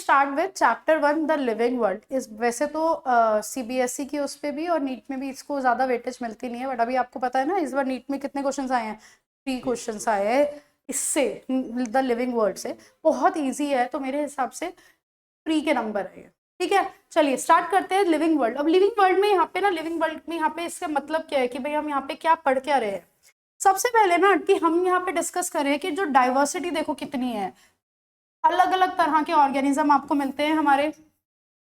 Start with chapter 1 the living world. इस वैसे तो सीबीएसई की उस पे भी और नीट में भी इसको ज़्यादा वेटेज मिलती नहीं है, बट अभी आपको पता है ना इस बार नीट में कितने क्वेश्चंस आए हैं, 3 क्वेश्चंस आए हैं इससे, द लिविंग वर्ल्ड से। बहुत ईजी है, तो मेरे हिसाब से फ्री के नंबर है ये। ठीक है, चलिए स्टार्ट करते हैं लिविंग वर्ल्ड। अब लिविंग वर्ल्ड में यहाँ पे ना, लिविंग वर्ल्ड में यहाँ पे इसका मतलब क्या है कि भाई हम यहाँ पे क्या पढ़ क्या रहे हैं। सबसे पहले ना कि हम यहाँ पे डिस्कस करें कि जो डाइवर्सिटी देखो कितनी है, अलग अलग तरह के ऑर्गेनिज्म आपको मिलते हैं हमारे,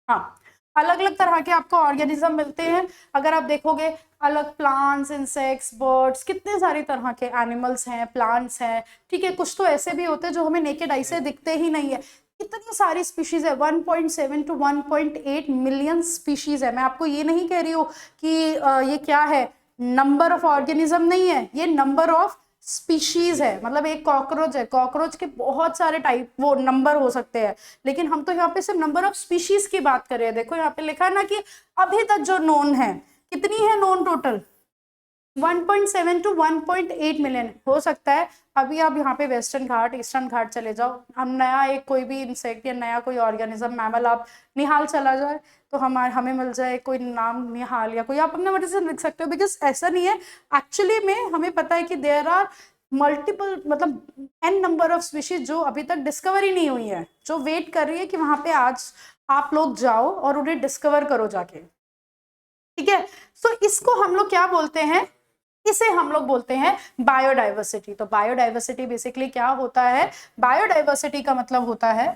हाँ अलग अलग तरह के आपको ऑर्गेनिज्म मिलते हैं। अगर आप देखोगे अलग प्लांट्स, इंसेक्ट्स, बर्ड्स, कितने सारी तरह के एनिमल्स हैं, प्लांट्स हैं। ठीक है, कुछ तो ऐसे भी होते हैं जो हमें नेकेड आई से दिखते ही नहीं है। इतनी सारी स्पीशीज है, 1.7 to 1.8 मिलियन स्पीशीज है। मैं आपको ये नहीं कह रही हूँ कि ये क्या है, नंबर ऑफ ऑर्गेनिज्म नहीं है, ये नंबर ऑफ स्पीशीज है। मतलब एक कॉकरोच है, कॉकरोच के बहुत सारे टाइप वो नंबर हो सकते हैं, लेकिन हम तो यहाँ पे सिर्फ नंबर ऑफ स्पीशीज की बात कर रहे हैं। देखो यहाँ पे लिखा है ना कि अभी तक जो नोन है, कितनी है नोन टोटल, 1.7 to 1.8 मिलियन। हो सकता है अभी आप यहाँ पे वेस्टर्न घाट, ईस्टर्न घाट चले जाओ, हम नया एक कोई भी इंसेक्ट या नया कोई ऑर्गेनिज्म, मैमल, आप निहाल चला जाए तो हमें मिल जाए कोई नाम निहाल, या कोई आप अपने मर्जी से लिख सकते हो, बिकॉज ऐसा नहीं है। एक्चुअली में हमें पता है कि देयर आर मल्टीपल, मतलब एन नंबर ऑफ स्पीशीज जो अभी तक डिस्कवर ही नहीं हुई है, जो वेट कर रही है कि वहां पे आज आप लोग जाओ और उन्हें डिस्कवर करो जाके। ठीक है, सो इसको हम लोग क्या बोलते हैं, इसे हम लोग बोलते हैं बायोडाइवर्सिटी। तो बायोडाइवर्सिटी बेसिकली क्या होता है, बायोडाइवर्सिटी का मतलब होता है,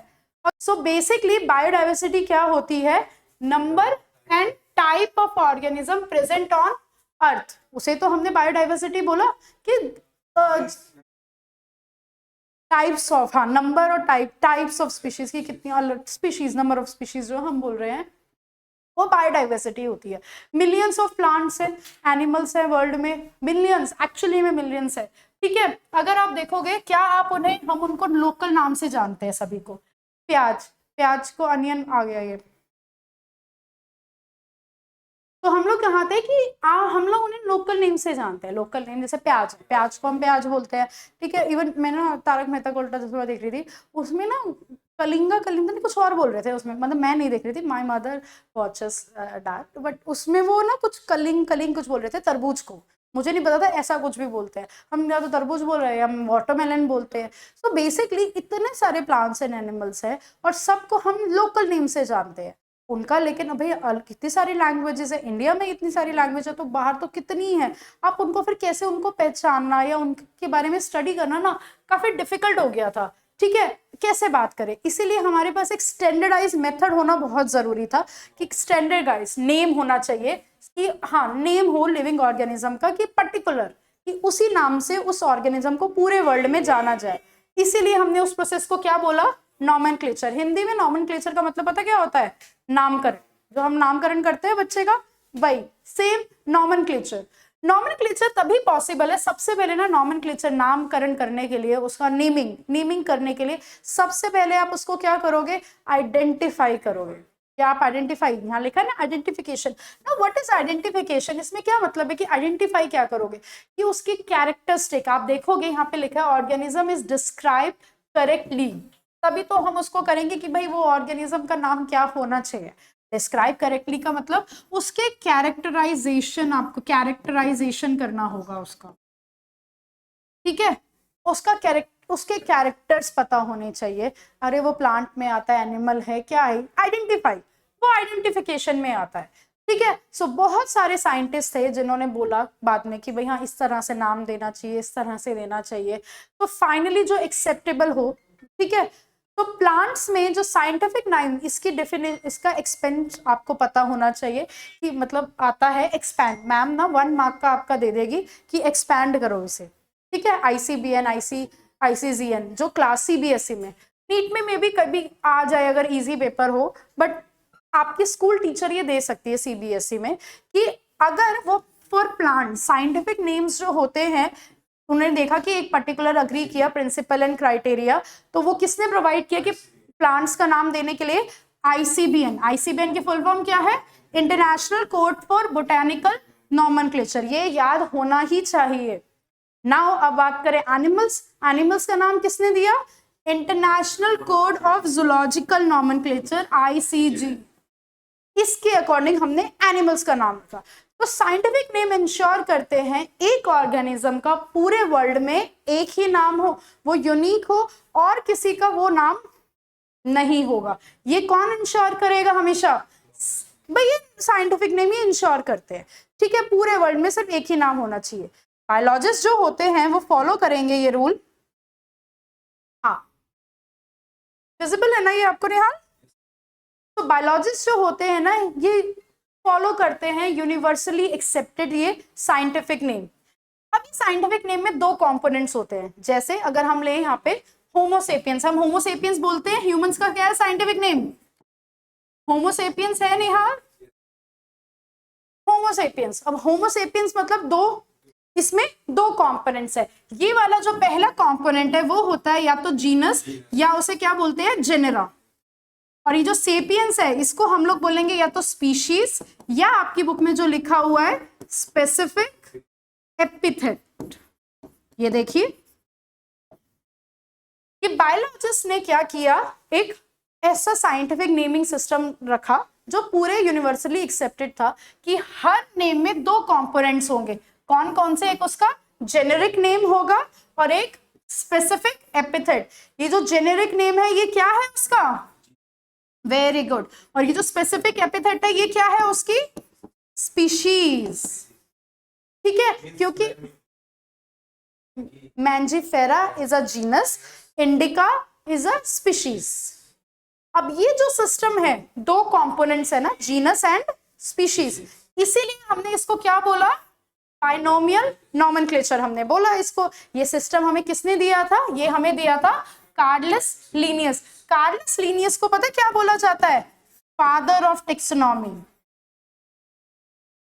सो बेसिकली बायोडाइवर्सिटी क्या होती है, number and type of organism present on earth. उसे तो हमने बायोडाइवर्सिटी बोला कि टाइप्स ऑफ, हाँ नंबर और टाइप्स ऑफ स्पीशीज की कितनी अलग स्पीशीज, नंबर ऑफ स्पीशीज जो हम बोल रहे हैं वो बायोडाइवर्सिटी होती है। मिलियंस ऑफ प्लांट्स हैं, एनिमल्स हैं वर्ल्ड में, मिलियंस, एक्चुअली में मिलियंस है। ठीक है, अगर आप देखोगे क्या आप उन्हें, हम उनको लोकल नाम से जानते हैं सभी को, प्याज, प्याज को अनियन आ गया ये, तो हम लोग कहाँ थे कि हम लोग उन्हें लोकल नेम से जानते हैं। लोकल नेम जैसे प्याज, प्याज को हम प्याज बोलते हैं। ठीक है, इवन मैं ना तारक मेहता का उल्टा चश्मा देख रही थी, उसमें ना कलिंगा, कलिंगा नहीं कुछ और बोल रहे थे उसमें, मतलब मैं नहीं देख रही थी, my mother watches that, but उसमें वो ना कुछ कलिंग कलिंग कुछ बोल रहे थे तरबूज को, मुझे नहीं पता था ऐसा कुछ भी बोलते हैं हम, या तो तरबूज बोल रहे हैं, हम वाटरमेलन बोलते हैं। सो बेसिकली इतने सारे प्लांट्स एंड एनिमल्स हैं और सबको हम लोकल नेम से जानते हैं उनका। लेकिन भाई कितनी सारी लैंग्वेजेस है, इंडिया में इतनी सारी लैंग्वेज है तो बाहर तो कितनी है, आप उनको फिर कैसे उनको पहचानना या उनके बारे में स्टडी करना ना काफी डिफिकल्ट हो गया था। ठीक है, कैसे बात करें, इसीलिए हमारे पास एक स्टैंडर्डाइज मेथड होना बहुत जरूरी था कि स्टैंडर्डाइज नेम होना चाहिए कि हाँ नेम हो लिविंग ऑर्गेनिज्म का, कि पर्टिकुलर, कि उसी नाम से उस ऑर्गेनिज्म को पूरे वर्ल्ड में जाना जाए। इसीलिए हमने उस प्रोसेस को क्या बोला, नॉमेनक्लेचर। हिंदी में नॉमेनक्लेचर का मतलब पता क्या होता है, नामकरण। जो हम नामकरण करते हैं बच्चे का, वही सेम नॉमेनक्लेचर। नॉमेनक्लेचर तभी पॉसिबल है, सबसे पहले ना नॉमेनक्लेचर, नामकरण करने के लिए, उसका नेमिंग करने के लिए सबसे पहले आप उसको क्या करोगे, आइडेंटिफाई करोगे। क्या आप आइडेंटिफाई, यहाँ लिखा है ना आइडेंटिफिकेशन। ना व्हाट इज आइडेंटिफिकेशन, इसमें क्या मतलब है कि आइडेंटिफाई क्या करोगे, कि उसकी कैरेक्टरिस्टिक आप देखोगे, यहाँ पे लिखा है ऑर्गेनिज्म इज डिस्क्राइब करेक्टली, तभी तो हम उसको करेंगे कि भाई वो ऑर्गेनिज्म का नाम क्या होना चाहिए। डिस्क्राइब करेक्टली का मतलब उसके कैरेक्टराइजेशन, आपको कैरेक्टराइजेशन करना होगा उसका। ठीक है, उसके कैरेक्टर्स पता होने चाहिए। अरे वो प्लांट में आता है, एनिमल है, क्या है, आइडेंटिफाई, वो आइडेंटिफिकेशन में आता है। ठीक है, सो बहुत सारे साइंटिस्ट थे जिन्होंने बोला बाद में कि भाई हाँ इस तरह से नाम देना चाहिए, इस तरह से देना चाहिए, तो फाइनली जो एक्सेप्टेबल हो। ठीक है, तो प्लांट्स में जो साइंटिफिक नाम, इसकी इसका एक्सपेंड आपको पता होना चाहिए कि मतलब आता है एक्सपैंड। मैम ना 1 मार्क का आपका दे देगी कि एक्सपैंड करो इसे। ठीक है, ICBN, ICGN जो क्लास CBSE में, नीट में भी कभी आ जाए अगर इजी पेपर हो, बट आपकी स्कूल टीचर ये दे सकती है CBSE में कि अगर वो फॉर प्लांट साइंटिफिक नेम्स जो होते हैं, उन्होंने देखा कि एक पर्टिकुलर अग्री किया प्रिंसिपल एंड क्राइटेरिया, तो वो किसने प्रोवाइड किया कि प्लांट्स का नाम देने के लिए ICBN की फुल फॉर्म क्या है, international code for botanical nomenclature. ये याद होना ही चाहिए। नाउ अब बात करें एनिमल्स, एनिमल्स का नाम किसने दिया, international code of zoological nomenclature ICG, इसके अकॉर्डिंग हमने एनिमल्स का नाम रखा। तो साइंटिफिक नेम इंश्योर करते हैं एक ऑर्गेनिज्म का पूरे वर्ल्ड में एक ही नाम हो, वो यूनिक हो और किसी का वो नाम नहीं होगा। ये कौन इंश्योर करेगा हमेशा? भाई ये साइंटिफिक नेम ही इंश्योर करते हैं, ठीक है। पूरे वर्ल्ड में सिर्फ एक ही नाम होना चाहिए। बायोलॉजिस्ट जो होते हैं वो फॉलो करेंगे ये रूल। हाँ, विजिबल है ना ये आपको निहाल? तो बायोलॉजिस्ट जो होते हैं ना ये फॉलो करते हैं यूनिवर्सली एक्सेप्टेड ये साइंटिफिक नेम। अब ये साइंटिफिक नेम में दो कंपोनेंट्स होते हैं। जैसे अगर हम ले यहाँ पे होमोसेपियंस, हम होमोसेपियंस बोलते हैं, ह्यूमंस का क्या है साइंटिफिक नेम? होमोसेपियंस है निहाल? होमोसेपियंस। अब होमोसेपियंस मतलब दो, इसमें दो कंपोनेंट्स है। ये वाला जो पहला कंपोनेंट है वो होता है या तो जीनस या उसे क्या बोलते हैं जेनेरा, और ये जो सेपियंस है इसको हम लोग बोलेंगे या तो स्पीशीज या आपकी बुक में जो लिखा हुआ है स्पेसिफिक एपिथेट। ये देखिए कि बायोलॉजिस्ट ने क्या किया, एक ऐसा साइंटिफिक नेमिंग सिस्टम रखा जो पूरे यूनिवर्सली एक्सेप्टेड था कि हर नेम में दो कंपोनेंट्स होंगे। कौन कौन से? एक उसका जेनेरिक नेम होगा और एक स्पेसिफिक एपिथेट। ये जो जेनेरिक नेम है ये क्या है उसका? Very good. और ये जो स्पेसिफिक एपिथेट है ये क्या है उसकी? स्पीशीज, ठीक है। क्योंकि Mangifera is a genus, indica is a species. अब ये जो सिस्टम है दो कंपोनेंट्स है ना, जीनस एंड स्पीशीज, इसीलिए हमने इसको क्या बोला? बाइनोमियल नॉमेनक्लेचर हमने बोला इसको। ये सिस्टम हमें किसने दिया था? ये हमें दिया था कार्लस लिनियस। कार्लस लिनियस को पता है क्या बोला जाता है? Father of taxonomy.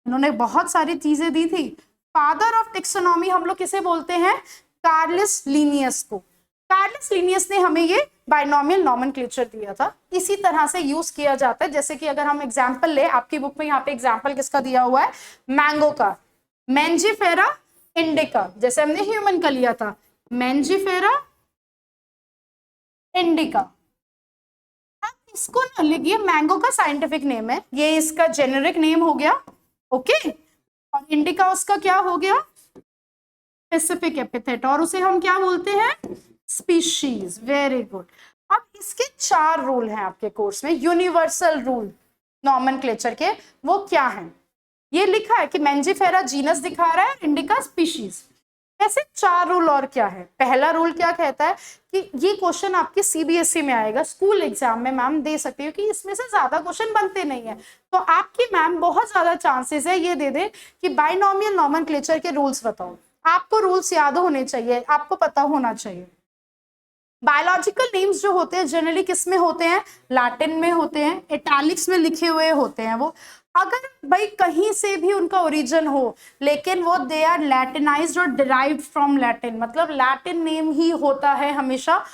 उन्होंने बहुत सारी चीजें दी थी। फादर ऑफ टेक्सोनॉमी हम लोग किसे बोलते हैं? कार्लस लिनियस को। कार्लस लिनियस ने हमें ये बाइनोमियल नॉमेनक्लेचर दिया था। इसी तरह से यूज किया जाता है। जैसे कि अगर हम एग्जांपल ले, आपकी बुक में यहाँ पे एग्जांपल किसका दिया हुआ है? मैंगो का, मैंजीफेरा इंडिका। जैसे हमने ह्यूमन का लिया था मैंजीफेरा इंडिका। अब इसको ना लिखिए, मैंगो का साइंटिफिक नेम है, ये इसका जेनेरिक नेम हो गया, ओके। और इंडिका उसका क्या हो गया? स्पेसिफिक एपिथेट, और उसे हम क्या बोलते हैं? स्पीशीज। Very good. अब इसके चार रूल हैं आपके कोर्स में, यूनिवर्सल रूल नॉमेनक्लेचर के। वो क्या है? ये लिखा है कि मैंजीफेरा जीनस दिखा रहा है, इंडिका स्पीशीज। ऐसे चार रूल और क्या है? पहला रूल क्या कहता है कि ये क्वेश्चन आपके CBSE में आएगा, स्कूल एग्जाम में मैम दे सकती है कि इसमें से ज्यादा क्वेश्चन बनते नहीं है, तो आपकी मैम बहुत ज्यादा चांसेस है ये दे दे कि बाइनोमियल नॉमेनक्लेचर के रूल्स बताओ। आपको रूल्स याद होने चाहिए, आपको पता होना चाहिए। बायोलॉजिकल नेम्स जो होते हैं जनरली किस में होते हैं? लैटिन में होते हैं, इटैलिक्स में लिखे हुए होते हैं वो। अगर भाई कहीं से भी उनका ओरिजिन हो लेकिन वो दे आर लैटिनाइज्ड और डिराइव्ड फ्रॉम लैटिन, मतलब लैटिन नेम ही होता है हमेशा।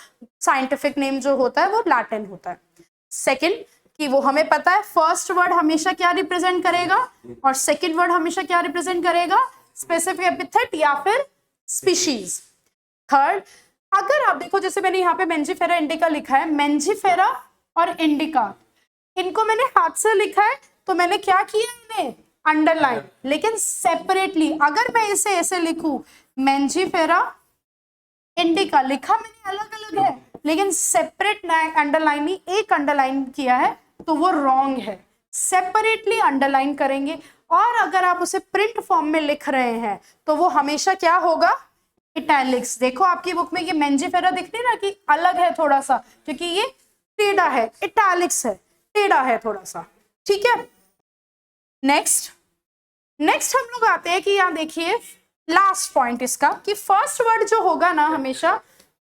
साइंटिफिक नेम जो होता है वो लैटिन होता है। सेकंड कि वो हमें पता है फर्स्ट वर्ड हमेशा क्या रिप्रेजेंट करेगा और सेकंड वर्ड हमेशा क्या रिप्रेजेंट करेगा? स्पेसिफिक एपिथेट या फिर स्पीशीज। थर्ड, अगर आप देखो जैसे मैंने यहाँ पे मैंजीफेरा इंडिका लिखा है, मैंजीफेरा और इंडिका इनको मैंने हाथ से लिखा है तो मैंने क्या किया, इन्हें अंडरलाइन। लेकिन सेपरेटली अगर मैं इसे ऐसे लिखूं, मैंजीफेरा इंडिका लिखा मैंने अलग अलग है लेकिन सेपरेट अंडरलाइन ही एक अंडरलाइन किया है, तो वो रॉन्ग है। सेपरेटली अंडरलाइन करेंगे। और अगर आप उसे प्रिंट फॉर्म में लिख रहे हैं तो वो हमेशा क्या होगा? इटैलिक्स। देखो आपकी बुक में ये मैंजीफेरा दिख रही है ना कि अलग है थोड़ा सा, क्योंकि ये टेढ़ा है, इटैलिक्स है, टेढ़ा है थोड़ा सा, ठीक है। नेक्स्ट हम लोग आते हैं कि यहाँ देखिए लास्ट पॉइंट इसका कि फर्स्ट वर्ड जो होगा ना हमेशा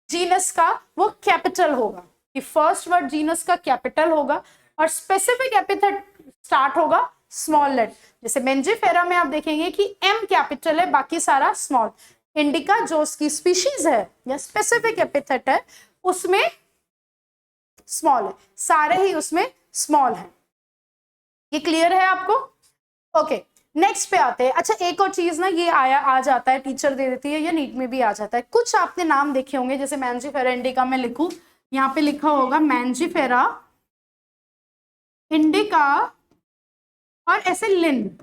जीनस का वो कैपिटल होगा, कि फर्स्ट वर्ड जीनस का कैपिटल होगा और स्पेसिफिक एपिथेट स्टार्ट होगा स्मॉल लेटर। जैसे मैंजीफेरा में आप देखेंगे कि M कैपिटल है, बाकी सारा स्मॉल। इंडिका जो उसकी स्पीशीज है या स्पेसिफिक एपिथेट है उसमें स्मॉल है, सारे ही उसमें स्मॉल है। ये क्लियर है आपको? ओके। नेक्स्ट पे आते हैं। अच्छा एक और चीज ना, ये आया आ जाता है, टीचर दे देती है या नीट में भी आ जाता है। कुछ आपने नाम देखे होंगे, जैसे मैंजीफेरा इंडिका, मैं लिखूं यहाँ पे लिखा होगा मैंजीफेरा इंडिका और ऐसे लिन।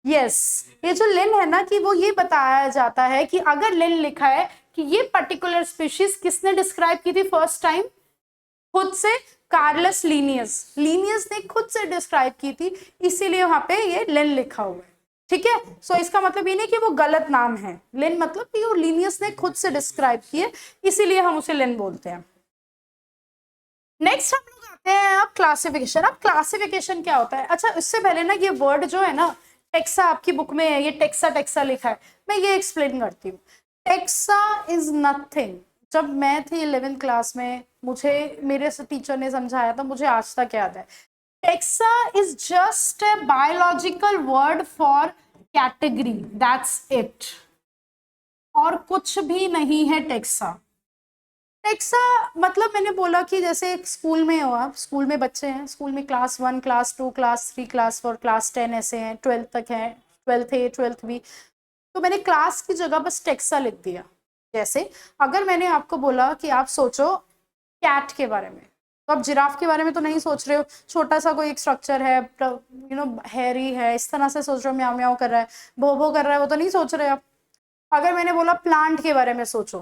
यस, ये जो लिन है ना, कि वो ये बताया जाता है कि अगर लिन लिखा है कि ये पर्टिकुलर स्पीशीज किसने डिस्क्राइब की थी फर्स्ट टाइम, खुद से कार्लस लीनियस, लीनियस ने खुद से डिस्क्राइब की थी, इसीलिए वहां पे ये लिन लिखा हुआ है। ठीक है, सो इसका मतलब ये नहीं कि वो गलत नाम है, लिन मतलब कि वो लीनियस ने खुद से डिस्क्राइब किए, इसीलिए हम उसे लिन बोलते हैं। नेक्स्ट हम लोग आते हैं अब क्लासिफिकेशन। अब क्लासिफिकेशन क्या होता है? अच्छा इससे पहले ना, ये वर्ड जो है ना, टेक्सा आपकी बुक में है, ये टेक्सा टेक्सा लिखा है, मैं ये एक्सप्लेन करती हूँ। Taxa is nothing. जब मैं थी 11th क्लास में, मुझे मेरे टीचर ने समझाया था, मुझे आज तक याद है। Taxa is just a biological word for category, that's it, और कुछ भी नहीं है टेक्सा। टेक्सा मतलब मैंने बोला कि जैसे एक स्कूल में हो आप, स्कूल में बच्चे हैं, स्कूल में class 1 class 2 class 3 class 4 class 10 ऐसे हैं, 12th तक है, 12th ए 12th बी, तो मैंने क्लास की जगह बस टेक्सा लिख दिया। जैसे अगर मैंने आपको बोला कि आप सोचो कैट के बारे में, तो आप जिराफ के बारे में तो नहीं सोच रहे हो, छोटा सा कोई एक स्ट्रक्चर है, हैरी है, इस तरह से सोच रहे हो, म्याऊ म्याऊ कर रहा है, भो भो कर रहा है, वो तो नहीं सोच रहे आप। अगर मैंने बोला प्लांट के बारे में सोचो,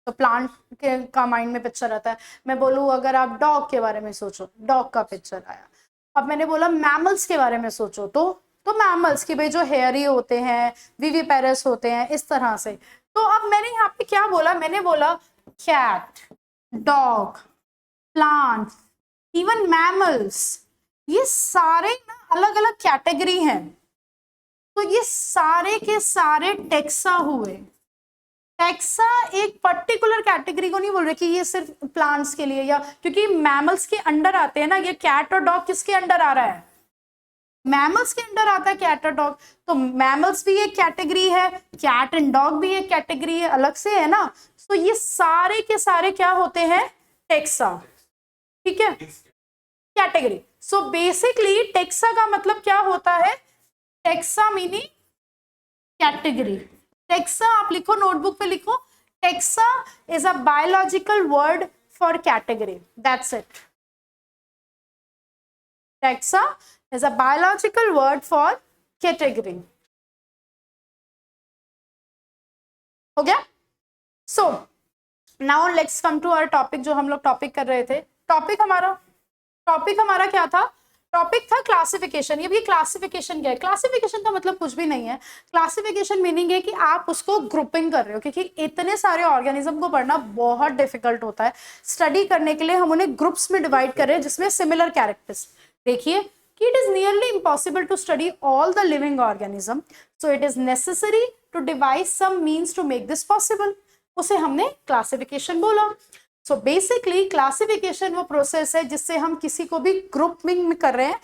तो प्लांट के का माइंड में पिक्चर आता है। मैं बोलूँ अगर आप डॉग के बारे में सोचो, डॉग का पिक्चर आया। अब मैंने बोला मैमल्स के बारे में सोचो, तो मैमल्स की भाई जो हेयरी होते हैं, विविपेरस होते हैं, इस तरह से। तो अब मैंने यहाँ पे क्या बोला, मैंने बोला cat, dog, plant, even mammals, ये सारे ना अलग अलग कैटेगरी हैं, तो ये सारे के सारे टेक्सा हुए। टेक्सा एक पर्टिकुलर कैटेगरी को नहीं बोल रहे कि ये सिर्फ प्लांट्स के लिए, या क्योंकि मैमल्स के अंडर आते हैं ना, ये कैट और डॉग किसके अंडर आ रहा है? मैमल्स के अंडर आता है कैट और डॉग, तो मैमल्स भी एक कैटेगरी है, कैट एंड डॉग भी एक कैटेगरी है, अलग से है ना। तो ये सारे के सारे क्या होते हैं? टेक्सा। ठीक है, कैटेगरी। सो बेसिकली टेक्सा का मतलब क्या होता है? Taxa meaning category. टेक्सा आप लिखो, नोटबुक पे लिखो, taxa is a biological word for category, that's it. Taxa is a biological word for category. हो गया? So now let's come to our topic, जो हम लोग टॉपिक कर रहे थे। टॉपिक हमारा क्या था? टॉपिक था क्लासिफिकेशन। ये क्लासिफिकेशन क्या है? क्लासिफिकेशन का मतलब कुछ भी नहीं है। क्लासिफिकेशन मीनिंग है कि आप उसको ग्रुपिंग कर रहे हो, क्योंकि इतने सारे ऑर्गेनिज्म को पढ़ना बहुत डिफिकल्ट होता है। स्टडी करने के लिए हम उन्हें ग्रुप्स में डिवाइड कर रहे हैं जिसमें सिमिलर कैरेक्टर्स। देखिए कि it is nearly impossible to study all the living organism, so it is necessary to devise some means to make this possible. उसे हमने क्लासिफिकेशन बोला। सो बेसिकली क्लासिफिकेशन वो प्रोसेस है जिससे हम किसी को भी ग्रुपिंग में कर रहे हैं,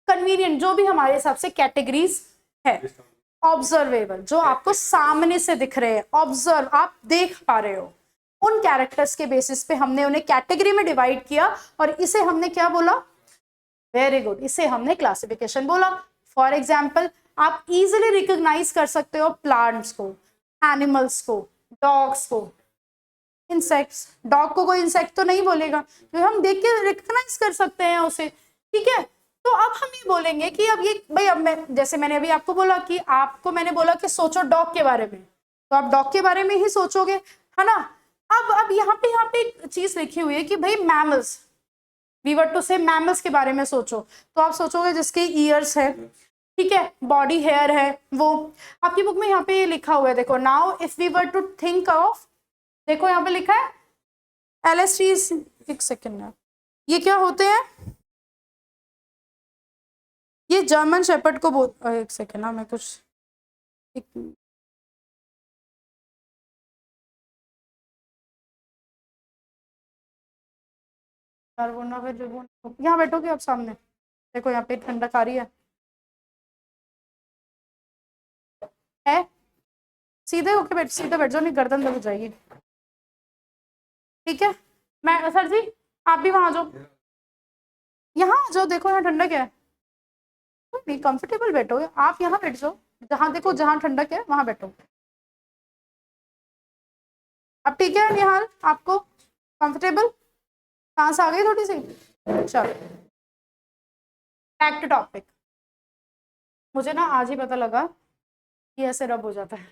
कन्वीनियंट, जो भी हमारे हिसाब से कैटेगरीज है। ऑब्जर्वेबल, जो आपको सामने से दिख रहे हैं, ऑब्जर्व, आप देख पा रहे हो, उन कैरेक्टर्स के बेसिस पे हमने उन्हें कैटेगरी में डिवाइड किया, और इसे हमने क्या बोला? वेरी गुड, इसे हमने क्लासिफिकेशन बोला। फॉर एग्जाम्पल, आप इजिली रिकॉग्नाइज कर सकते हो प्लांट्स को, एनिमल्स को, डॉग्स को, इंसेक्ट्स। डॉग को कोई इंसेक्ट तो नहीं बोलेगा, तो हम देख के रिकॉग्नाइज कर सकते हैं उसे। ठीक है, तो अब हम ये बोलेंगे कि अब ये भाई, अब मैं जैसे मैंने अभी आपको बोला कि आपको मैंने बोला कि सोचो डॉग के बारे में, तो आप डॉग के बारे में ही सोचोगे, है ना। अब यहाँ पे एक चीज लिखी हुई है कि भाई मैमल्स, वी वर टू से मैमल्स के बारे में सोचो, तो आप सोचोगे जिसके ईयर्स है, ठीक है, बॉडी हेयर है, वो आपकी बुक में यहाँ पे लिखा हुआ है, देखो। Now if we were to think of, देखो यहाँ पे लिखा है LST। एक सेकेंड है, ये क्या होते हैं? ये जर्मन शेपर्ड को बोल, एक सेकेंड ना, मैं कुछ एक, यहाँ बैठोगे आप सामने, देखो यहाँ पे ठंडक आ रही है? सीधे होके बैठ, सीधे बैठ जाओ, नहीं गर्दन दब जाएगी। ठीक है, मैं सर जी, आप भी वहां जाओ। यहाँ आ जाओ, देखो यहाँ ठंडक है, नहीं कंफर्टेबल बैठोगे आप, यहाँ बैठ जाओ, जहाँ देखो जहाँ ठंडक है वहां बैठो। अब ठीक है निहाल, आपको कंफर्टेबल, सांस आ गई थोड़ी सी, चलो बैक टू टॉपिक। मुझे ना आज ही पता लगा कि ऐसे रब हो जाता है,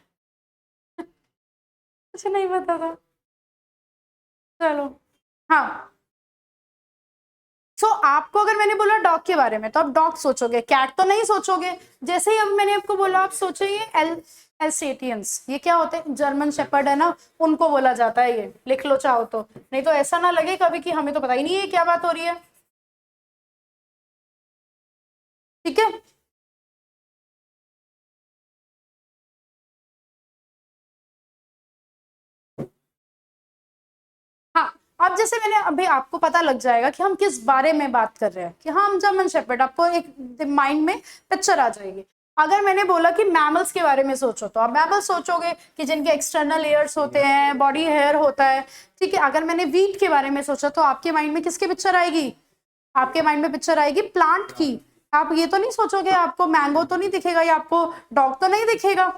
मुझे नहीं पता था। चलो हाँ, आपको अगर मैंने बोला डॉग के बारे में तो आप डॉग सोचोगे, कैट तो नहीं सोचोगे। जैसे ही अब मैंने आपको बोला आप सोचोगे एल्सेटियंस, ये क्या होते हैं, जर्मन शेपर्ड है ना, उनको बोला जाता है, ये लिख लो चाहो तो, नहीं तो ऐसा ना लगे कभी कि हमें तो पता ही नहीं है क्या बात हो रही है। ठीक है, हाँ। अब जैसे मैंने अभी आपको पता लग जाएगा कि हम किस बारे में बात कर रहे हैं, कि हाँ हम जर्मन शेपर्ड, आपको एक माइंड में पिक्चर आ जाएगी। अगर मैंने बोला कि मैमल्स के बारे में सोचो तो आप मैमल्स सोचोगे कि जिनके एक्सटर्नल एयर्स होते हैं, बॉडी हेयर होता है। ठीक है, अगर मैंने वीट के बारे में सोचा तो आपके माइंड में किसकी पिक्चर आएगी, आपके माइंड में पिक्चर आएगी प्लांट की। आप ये तो नहीं सोचोगे आपको मैंगो तो नहीं दिखेगा या आपको डॉग तो नहीं दिखेगा।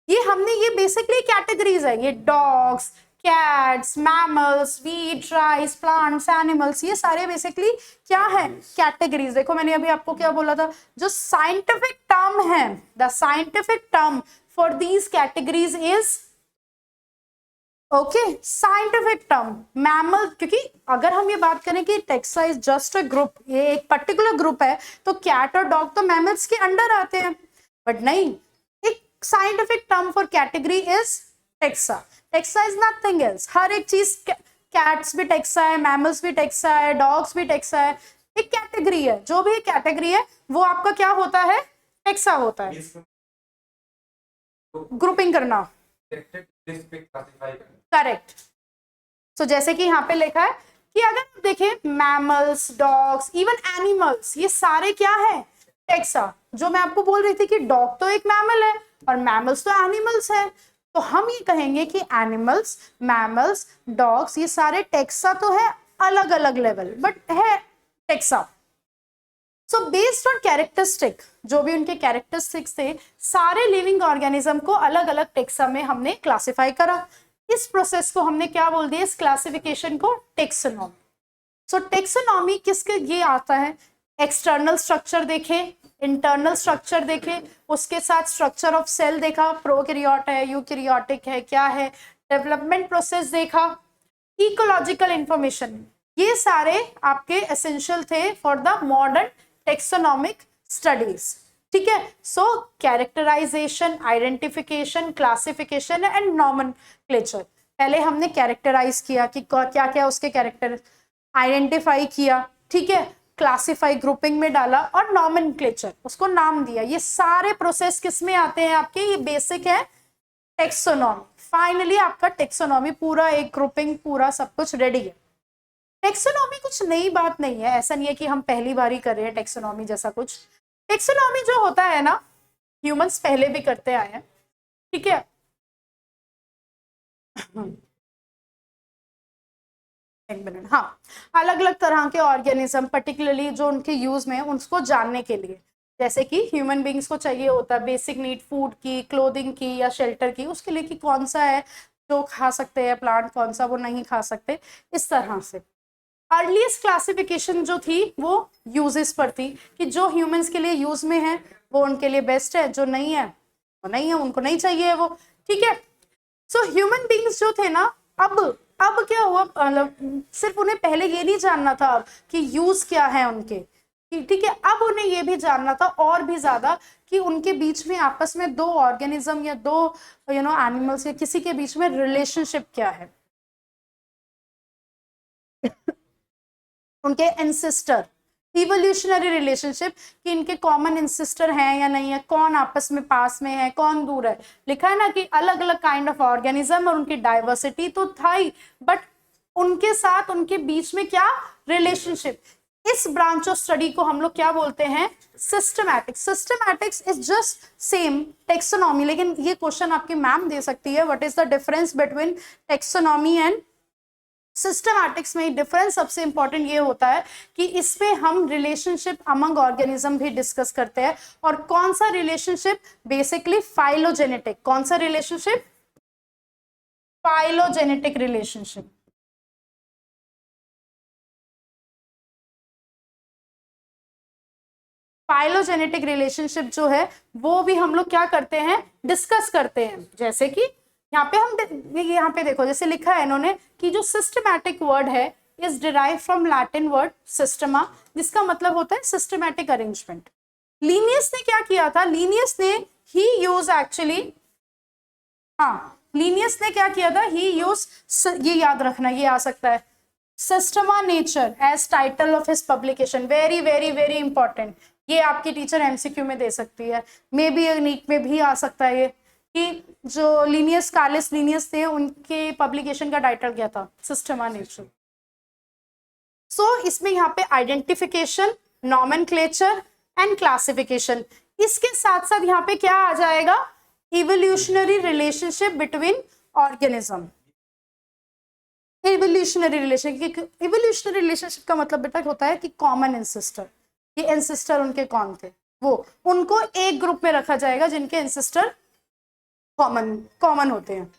ये हमने, ये बेसिकली कैटेगरीज है, ये dogs, cats, mammals, wheat, rice, plants, animals, ये सारे बेसिकली क्या है, कैटेगरीज। देखो मैंने अभी आपको क्या बोला था, जो साइंटिफिक टर्म है, the scientific term for these categories is, okay, scientific term mammal. क्योंकि अगर हम ये बात करें कि taxa is just a group, ये एक पर्टिकुलर ग्रुप है, तो कैट और डॉग तो मैमल्स के अंडर आते हैं, बट नहीं, एक scientific term for category is taxa. Taxa is nothing else, हर एक चीज, कैट्स भी टेक्सा है, मैमल्स भी टेक्सा है, डॉग्स भी टेक्सा है, एक कैटेगरी है, जो भी कैटेगरी है वो आपका क्या होता है, टेक्सा होता है। ग्रुपिंग करना, करेक्ट। सो जैसे कि यहाँ पे लिखा है कि अगर आप देखें मैमल्स, डॉग्स, इवन एनिमल्स, ये सारे क्या है, टेक्सा। जो मैं आपको बोल रही थी कि डॉग तो एक मैमल है और मैमल्स तो एनिमल्स है, तो हम ये कहेंगे कि एनिमल्स, मैमल्स, डॉग्स, ये सारे टेक्सा तो है, अलग अलग लेवल बट है taxa. So based on characteristic, जो भी उनके कैरेक्टरिस्टिक्स थे, सारे लिविंग ऑर्गेनिज्म को अलग अलग टेक्सा में हमने क्लासिफाई करा। इस प्रोसेस को हमने क्या बोल दिया, इस क्लासिफिकेशन को टेक्सोनॉमी। सो टेक्सोनॉमी किसके ये आता है, एक्सटर्नल स्ट्रक्चर देखे, इंटरनल स्ट्रक्चर देखे, उसके साथ स्ट्रक्चर ऑफ सेल देखा, प्रोकैरियोट है, यूकैरियोटिक है, क्या है, डेवलपमेंट प्रोसेस देखा, इकोलॉजिकल इंफॉर्मेशन, ये सारे आपके एसेंशियल थे for the modern taxonomic studies. ठीक है, so characterisation, identification, classification and nomenclature. पहले हमने कैरेक्टराइज किया कि क्या क्या उसके कैरेक्टर, आइडेंटिफाई किया, ठीक है, क्लासिफाई ग्रुपिंग में डाला, और नॉमेनक्लेचर, उसको नाम दिया। ये सारे प्रोसेस किस में आते हैं आपके, ये बेसिक है टेक्सोनॉमी। फाइनली आपका टेक्सोनॉमी पूरा, एक ग्रुपिंग, पूरा सब कुछ रेडी है। टेक्सोनॉमी कुछ नई बात नहीं है, ऐसा नहीं है कि हम पहली बार ही कर रहे हैं टेक्सोनॉमी जैसा कुछ। टेक्सोनॉमी जो होता है ना, ह्यूमंस पहले भी करते आए हैं, ठीक है। एक मिनट, हाँ, अलग अलग तरह के ऑर्गेनिज्म, पर्टिकुलरली जो उनके यूज में है, उसको जानने के लिए, जैसे कि ह्यूमन बींग्स को चाहिए होता है बेसिक नीड, फूड की, क्लोथिंग की या शेल्टर की, उसके लिए कि कौन सा है जो खा सकते हैं प्लांट, कौन सा वो नहीं खा सकते, इस तरह से। अर्लीस्ट क्लासिफिकेशन जो थी वो यूजेस पर थी, कि जो ह्यूमंस के लिए यूज में है वो उनके लिए बेस्ट है, जो नहीं है वो नहीं है, उनको नहीं चाहिए वो, ठीक है। सो ह्यूमन बींग्स जो थे ना, अब क्या हुआ, मतलब सिर्फ उन्हें पहले ये नहीं जानना था अब कि यूज क्या है उनके, ठीक है, अब उन्हें ये भी जानना था और भी ज्यादा कि उनके बीच में आपस में दो ऑर्गेनिज्म या दो एनिमल्स या किसी के बीच में रिलेशनशिप क्या है, उनके एंसेस्टर, इवोल्यूशनरी रिलेशनशिप, कि इनके कॉमन एंसेस्टर हैं या नहीं है, कौन आपस में पास में है, कौन दूर है। लिखा है ना कि अलग अलग काइंड ऑफ ऑर्गेनिज्म और उनकी डाइवर्सिटी तो था ही, बट उनके साथ उनके बीच में क्या रिलेशनशिप। इस ब्रांच ऑफ स्टडी को हम लोग क्या बोलते हैं, systematics. Systematics is just same taxonomy, लेकिन ये क्वेश्चन आपकी मैम दे सकती है, what is the difference between taxonomy and systematics में डिफरेंस सबसे इंपॉर्टेंट ये होता है कि इसमें हम रिलेशनशिप अमंग ऑर्गेनिज्म भी डिस्कस करते हैं। और कौन सा रिलेशनशिप? Basically phylogenetic. कौन सा relationship? Phylogenetic relationship. Phylogenetic relationship जो है वो भी हम लोग क्या करते हैं? डिस्कस करते हैं। जैसे कि यहाँ पे हम यहाँ पे देखो, जैसे लिखा है इन्होंने कि जो सिस्टमैटिक वर्ड है is derive from Latin word Systema, जिसका मतलब होता है सिस्टमैटिक अरेंजमेंट। लीनियस ने क्या किया था? लीनियस ने ही यूज एक्चुअली, हाँ, लीनियस ने क्या किया था? ही यूज, ये याद रखना, ये आ सकता है Systema Naturae as title of his publication. Very very very important, ये आपकी टीचर एमसीक्यू में दे सकती है, मे बी नीट में भी आ सकता है ये, कि जो लीनियस, कार्लिस लीनियस थे, उनके पब्लिकेशन का टाइटल क्या था? Systema nature. सो इसमें यहाँ पे आइडेंटिफिकेशन, नॉमेनक्लेचर एंड क्लासिफिकेशन, इसके साथ साथ यहाँ पे क्या आ जाएगा? Evolutionary relationship between organism. Evolutionary relationship का मतलब बेटा होता है कि कॉमन एंसेस्टर, ये एंसेस्टर उनके कौन थे, वो उनको एक ग्रुप में रखा जाएगा जिनके एंसेस्टर कॉमन होते हैं।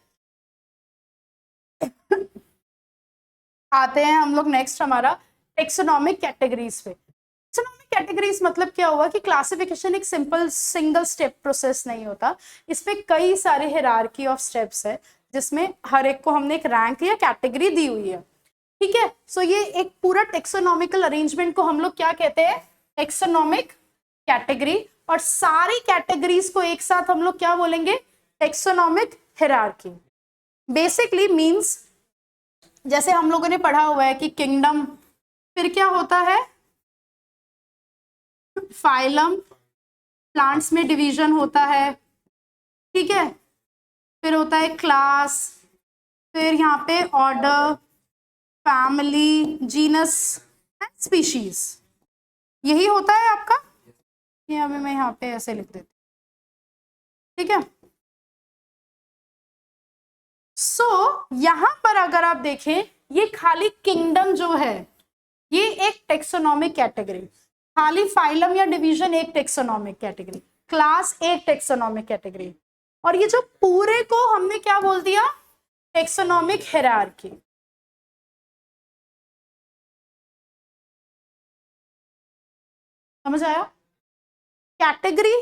आते हैं हम लोग नेक्स्ट हमारा टेक्सोनॉमिक कैटेगरीज पे। टेक्सोनॉमिक कैटेगरीज मतलब क्या हुआ कि क्लासिफिकेशन एक सिंपल सिंगल स्टेप प्रोसेस नहीं होता, इसमें कई सारे हायरार्की ऑफ स्टेप्स है, जिसमें हर एक को हमने एक रैंक या कैटेगरी दी हुई है। ठीक है, सो ये एक पूरा टेक्सोनॉमिकल अरेंजमेंट को हम लोग क्या कहते हैं? Taxonomic category. और सारी कैटेगरीज को एक साथ हम लोग क्या बोलेंगे? Taxonomic hierarchy. बेसिकली मींस, जैसे हम लोगों ने पढ़ा हुआ है कि किंगडम, फिर क्या होता है? फाइलम, प्लांट्स में डिवीजन होता है, ठीक है, फिर होता है क्लास, फिर यहाँ पे order, family, genus and species, यही होता है आपका। ये अभी मैं यहाँ पे ऐसे लिख देती, ठीक है। यहां पर अगर आप देखें, ये खाली किंगडम जो है ये एक टेक्सोनॉमिक कैटेगरी, खाली फाइलम या डिवीजन एक टेक्सोनॉमिक कैटेगरी, क्लास एक टेक्सोनॉमिक कैटेगरी, और ये जो पूरे को हमने क्या बोल दिया? Taxonomic hierarchy. समझ आया? कैटेगरी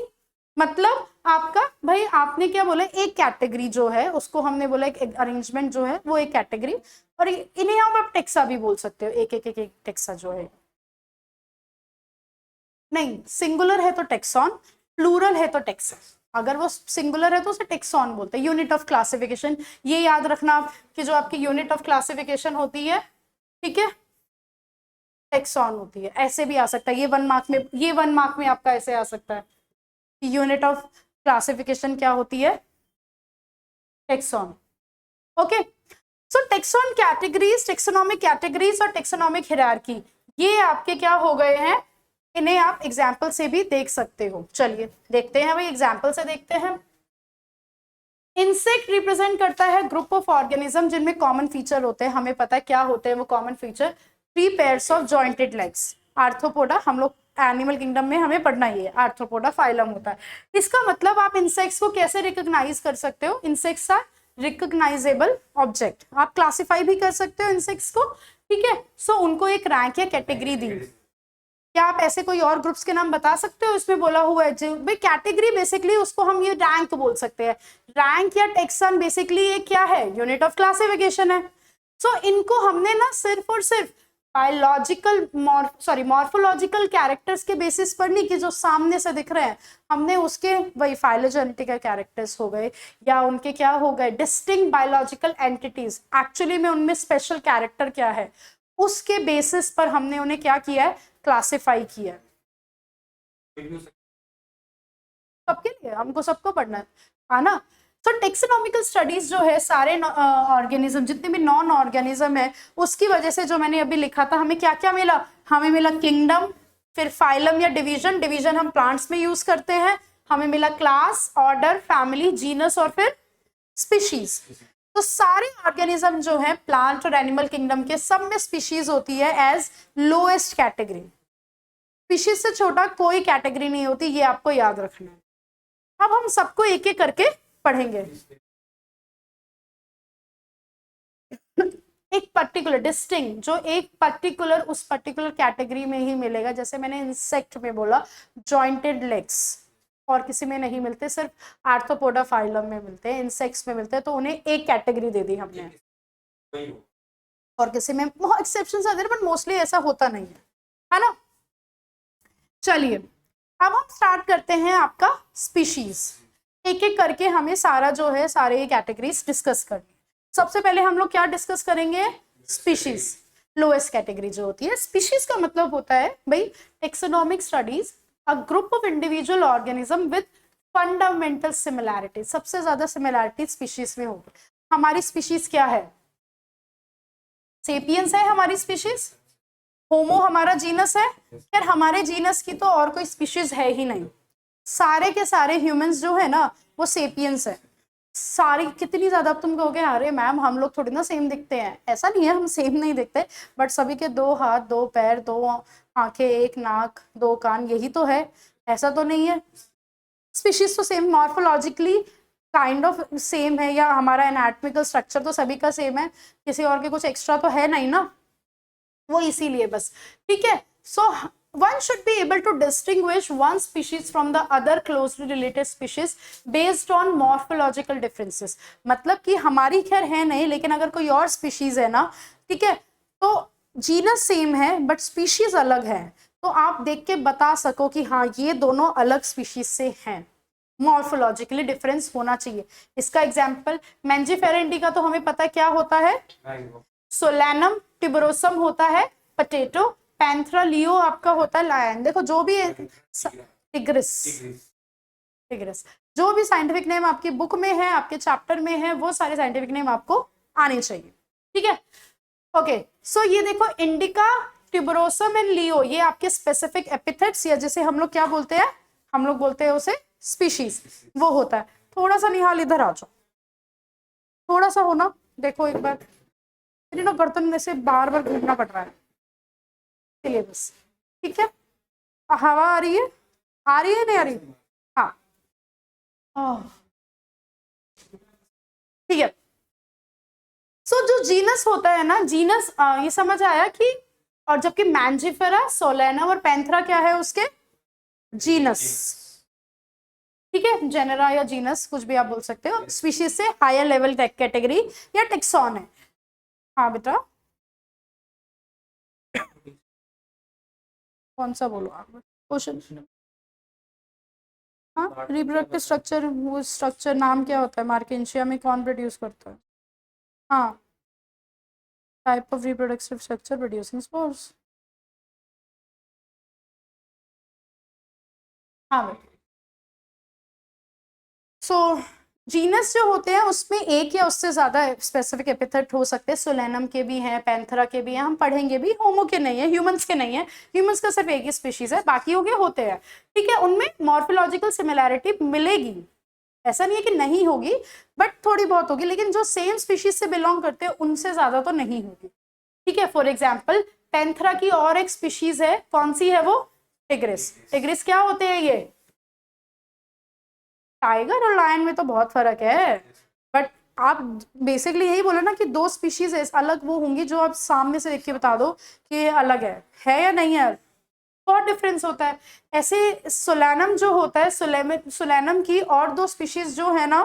मतलब आपका, भाई आपने क्या बोला? एक कैटेगरी जो है उसको हमने बोला एक अरेंजमेंट जो है वो एक कैटेगरी, और इन्हें आप टेक्सा भी बोल सकते हो, एक एक एक, एक टेक्सा जो है। नहीं, सिंगुलर है तो टेक्सॉन, प्लूरल है तो टेक्सा। अगर वो सिंगुलर है तो उसे टेक्सॉन बोलते हैं। यूनिट ऑफ क्लासिफिकेशन, ये याद रखना कि जो आपकी यूनिट ऑफ क्लासिफिकेशन होती है, ठीक है, टेक्सॉन होती है। ऐसे भी आ सकता है, ये 1 मार्क में, ये 1 मार्क में आपका ऐसे आ सकता है कि यूनिट ऑफ क्लासिफिकेशन क्या होती है? टेक्सॉन। ओके, सो टेक्सॉन कैटेगरीज, टेक्सोनॉमिक कैटेगरीज और टेक्सोनॉमिक हायरार्की, ये आपके क्या हो गए हैं? इन्हें आप एग्जाम्पल से भी देख सकते हो। चलिए देखते हैं भाई, एग्जाम्पल से देखते हैं। इंसेक्ट रिप्रेजेंट करता है ग्रुप ऑफ ऑर्गेनिज्म जिनमें कॉमन फीचर होते हैं। हमें पता है क्या होते हैं वो common feature? 3 pairs of jointed legs. Arthropoda, हम लोग एनिमल किंगडम में हमें पढ़ना ही है, आर्थ्रोपोडा फाइलम होता है। इसका मतलब आप इंसेक्ट्स को कैसे रिकॉग्नाइज कर सकते हो? Insects are recognisable object. आप क्लासिफाई भी कर सकते हो इंसेक्ट्स को, ठीक है। सो उनको एक रैंक या कैटेगरी दी। क्या आप ऐसे कोई और ग्रुप्स के नाम बता सकते हो? इसमें बोला हुआ है जो भाई कैटेगरी, बेसिकली उसको हम ये रैंक बोल सकते हैं। रैंक या टेक्सन बेसिकली ये क्या है? यूनिट ऑफ क्लासिफिकेशन है। सो इनको हमने ना सिर्फ और सिर्फ बायोलॉजिकल मॉर्फोलॉजिकल कैरेक्टर्स के बेसिस पर नहीं, कि जो सामने से दिख रहे हैं हमने उसके वही फाइलोजेनेटिक कैरेक्टर्स हो गए, या उनके क्या हो गए? डिस्टिंक्ट बायोलॉजिकल एंटिटीज, एक्चुअली में उनमें स्पेशल कैरेक्टर क्या है, उसके बेसिस पर हमने उन्हें क्या किया है? क्लासिफाई किया। सबके लिए, हमको सबको पढ़ना है ना। तो टेक्सोनॉमिकल स्टडीज जो है सारे ऑर्गेनिज्म, जितने भी नॉन ऑर्गेनिज्म है, उसकी वजह से जो मैंने अभी लिखा था, हमें क्या क्या मिला? हमें मिला किंगडम, फिर फाइलम या डिवीजन, डिवीजन हम प्लांट्स में यूज करते हैं, हमें मिला क्लास, ऑर्डर, फैमिली, जीनस और फिर स्पीशीज। तो सारे ऑर्गेनिज्म जो है प्लांट और एनिमल किंगडम के, सब में स्पीशीज होती है एज लोएस्ट कैटेगरी। स्पीशीज से छोटा कोई कैटेगरी नहीं होती, ये आपको याद रखना है। अब हम सबको एक एक करके पढ़ेंगे। एक पर्टिकुलर डिस्टिंग, जो एक पर्टिकुलर उस पर्टिकुलर कैटेगरी में ही मिलेगा, जैसे मैंने इंसेक्ट में बोला जॉइंटेड लेग्स, और किसी में नहीं मिलते, सिर्फ आर्थ्रोपोडा फाइलम में मिलते हैं, इंसेक्ट्स में मिलते हैं, तो उन्हें एक कैटेगरी दे दी हमने। और किसी में बहुत एक्सेप्शंस आते हैं, बट मोस्टली ऐसा होता नहीं है ना। चलिए अब हम स्टार्ट करते हैं आपका स्पीशीज। एक एक करके हमें सारा जो है, सारे कैटेगरीज डिस्कस करनी। सबसे पहले हम लोग क्या डिस्कस करेंगे? स्पीशीज, लोएस्ट कैटेगरी जो होती है। स्पीशीज का मतलब होता है भाई taxonomic studies, a group of individual organism with fundamental similarity. सबसे ज्यादा सिमिलैरिटी स्पीशीज में होगी। हमारी स्पीशीज क्या है? सेपियंस है हमारी स्पीशीज। होमो हमारा जीनस है। यार हमारे जीनस की तो और कोई स्पीशीज है ही नहीं। सारे के सारे ह्यूमंस जो है ना वो सेपियंस है सारी। कितनी ज्यादा अब तुम कहोगे अरे मैम हम लोग थोड़ी ना सेम दिखते हैं, ऐसा नहीं है, हम सेम नहीं दिखते, बट सभी के 2 हाथ 2 पैर 2 आंखें 1 नाक 2 कान, यही तो है, ऐसा तो नहीं है। स्पीशीज तो same morphologically kind of same है, या हमारा एनाटॉमिकल स्ट्रक्चर तो सभी का सेम है, किसी और के कुछ एक्स्ट्रा तो है नहीं ना, वो इसीलिए बस। ठीक है, सो one should be able to distinguish one species from the other closely related species based on morphological differences। मतलब कि हमारी खैर है नहीं, लेकिन अगर कोई और स्पीशीज है ना, ठीक है, तो जीनस सेम है बट स्पीशीज अलग है, तो आप देख के बता सको कि हाँ ये दोनों अलग स्पीशीज से हैं। मॉर्फोलॉजिकली डिफरेंस होना चाहिए। इसका एग्जाम्पल मैंजीफेरा इंडिका तो हमें पता है क्या होता है, सोलैनम टिबरोसम होता है पोटैटो, पैंथरा लियो आपका होता है लायन। देखो जो भी टिग्रिस, टिग्रिस जो भी साइंटिफिक नेम आपकी बुक में है, आपके चैप्टर में है, वो सारे साइंटिफिक नेम आपको आने चाहिए। ठीक है, ओके। सो ये देखो इंडिका, टिबरोसम एंड लियो, ये आपके स्पेसिफिक एपिथेट्स, या जैसे हम लोग क्या बोलते हैं, हम लोग बोलते हैं उसे स्पीशीज, वो होता है। थोड़ा सा निहाल इधर आ जाओ, थोड़ा सा होना, देखो एक बार, ना बर्तन में से बार बार घूमना पड़ रहा है, चलिए बस। ठीक है, हवा आ रही है, आ रही है नहीं आ रही? हाँ ठीक है। सो जो जीनस होता है ना, जीनस ये समझ आया कि, और जबकि मैंजीफेरा, सोलेना और पैंथरा क्या है उसके? जीनस। ठीक है, जेनेरा या जीनस कुछ भी आप बोल सकते हो। स्पीशीज से हायर लेवल कैटेगरी या टेक्सॉन है। हाँ बेटा, कौन सा बोलो आप क्वेश्चन? हाँ, रिप्रोडक्टिव स्ट्रक्चर, वो स्ट्रक्चर नाम क्या होता है? मार्केंशिया में कौन प्रोड्यूस करता है? हाँ, type of reproductive structure producing spores. हाँ बेटा। सो जीनस जो होते हैं उसमें एक या उससे ज्यादा स्पेसिफिक एपिथेट हो सकते हैं। सोलेनम के भी हैं, पैंथरा के भी हैं, हम पढ़ेंगे भी। होमो के नहीं है, ह्यूमंस के नहीं है, ह्यूमंस का सिर्फ एक ही स्पीशीज है, बाकी हो गए होते हैं। ठीक है, उनमें मॉर्फोलॉजिकल सिमिलैरिटी मिलेगी, ऐसा नहीं है कि नहीं होगी, बट थोड़ी बहुत होगी, लेकिन जो सेम स्पीशीज से बिलोंग करते हैं उनसे ज्यादा तो नहीं होगी। ठीक है, फॉर एग्जाम्पल पैंथरा की और एक स्पीशीज है, कौन सी है वो? टिग्रिस। टिग्रिस क्या होते हैं ये? टाइगर और लायन में तो बहुत फर्क है, बट आप बेसिकली यही बोलो ना कि 2 स्पीशीज अलग वो होंगी जो आप सामने से देख के बता दो कि ये अलग है या नहीं है, बहुत डिफरेंस होता है। ऐसे सोलैनम जो होता है, सोलैनम की और 2 स्पीशीज जो है ना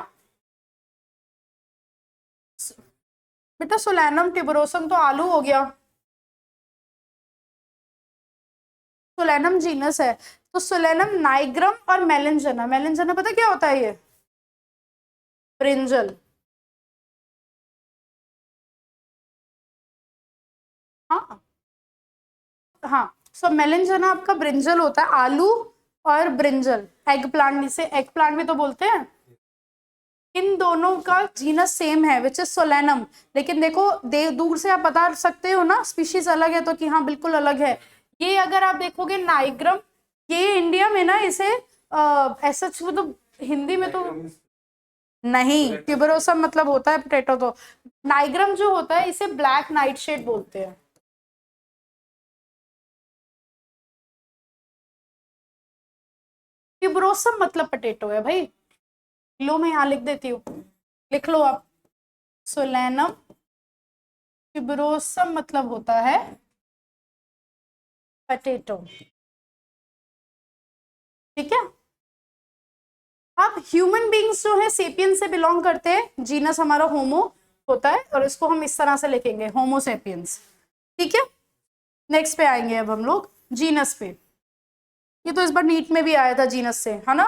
बेटा, सोलैनम टिबरोसम तो आलू हो गया, सोलैनम जीनस है, तो सोलैनम नाइग्रम और मेलेंजना। मेलेंजना पता क्या होता है? ये ब्रिंजल। हाँ हाँ, सो मेलेंजना आपका ब्रिंजल होता है, आलू और ब्रिंजल, एग प्लांट, जिसे एग प्लांट भी तो बोलते हैं। इन दोनों का जीनस सेम है विच इज सोलैनम, लेकिन देखो दूर से आप बता सकते हो ना स्पीशीज अलग है, तो कि हाँ बिल्कुल अलग है। ये अगर आप देखोगे नाइग्रम, ये इंडिया में ना इसे ऐसा तो हिंदी में तो नहीं, ट्यूबरोसम मतलब होता है पोटैटो। तो नाइग्रम जो होता है इसे ब्लैक नाइटशेड बोलते हैं। ट्यूबरोसम मतलब पोटैटो है भाई। लो मैं यहाँ लिख देती हूँ, लिख लो आप। सोलेनम ट्यूबरोसम मतलब होता है पोटैटो। ठीक है। अब ह्यूमन बींग्स जो है सेपियन से बिलोंग करते हैं, जीनस हमारा होमो होता है और इसको हम इस तरह से लिखेंगे, होमोसेपियंस। ठीक है। नेक्स्ट पे आएंगे अब हम लोग जीनस पे। ये तो इस बार नीट में भी आया था जीनस से, है ना,